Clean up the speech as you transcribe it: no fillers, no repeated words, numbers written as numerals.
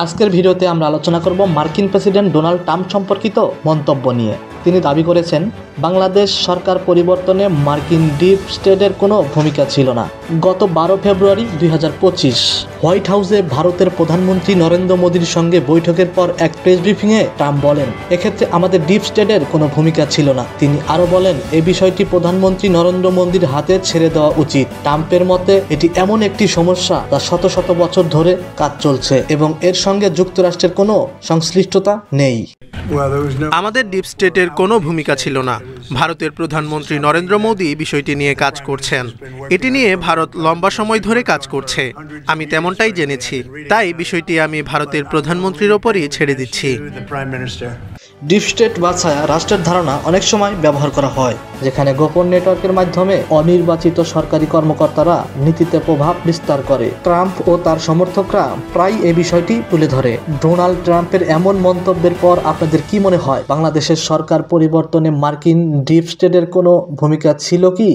আজকের ভিডিওতে আমরা আলোচনা করব মার্কিন প্রেসিডেন্ট ডোনাল্ড ট্রাম্প সম্পর্কিত মন্তব্য নিয়ে। তিনি দাবি করেছেন বাংলাদেশ সরকার পরিবর্তনে মার্কিন ডিপ স্টেটের কোনো ভূমিকা ছিল না। গত 12 ফেব্রুয়ারি 2025 হোয়াইট হাউসে ভারতের প্রধানমন্ত্রী নরেন্দ্র মোদীর সঙ্গে বৈঠকের পর এক প্রেস ব্রিফিংয়ে ট্রাম্প বলেন, এক্ষেত্রে আমাদের ডিপ স্টেটের কোনো ভূমিকা ছিল না। তিনি আরও বলেন, এই বিষয়টি প্রধানমন্ত্রী নরেন্দ্র মোদীর হাতে ছেড়ে দেওয়া উচিত। ট্রাম্পের মতে এটি এমন একটি সমস্যা যা শত শত বছর ধরে কাজ চলছে এবং এর সঙ্গে যুক্তরাষ্ট্রের কোনো সংশ্লিষ্টতা নেই। আমাদের ডিপ স্টেটের কোনো ভূমিকা ছিল না। ভারতের প্রধানমন্ত্রী নরেন্দ্র মোদী বিষয়টি নিয়ে কাজ করছেন। এটি নিয়ে ভারত লম্বা সময় ধরে কাজ করছে। আমি তেমনটাই জেনেছি, তাই বিষয়টি আমি ভারতের প্রধানমন্ত্রীর ওপরই ছেড়ে দিচ্ছি। ডিপ স্টেট বা ছায়া রাষ্ট্রের ধারণা অনেক সময় ব্যবহার করা হয়, যেখানে গোপন নেটওয়ার্কের মাধ্যমে অনির্বাচিত সরকারি কর্মকর্তারা নীতিতে প্রভাব বিস্তার করে। ট্রাম্প ও তার সমর্থকরা প্রায় এই বিষয়টি তুলে ধরে। ডোনাল্ড ট্রাম্পের এমন মন্তব্যের পর আপনাদের কি মনে হয়, বাংলাদেশের সরকার পরিবর্তনে মার্কিন ডিপ স্টেটের কোনো ভূমিকা ছিল কি?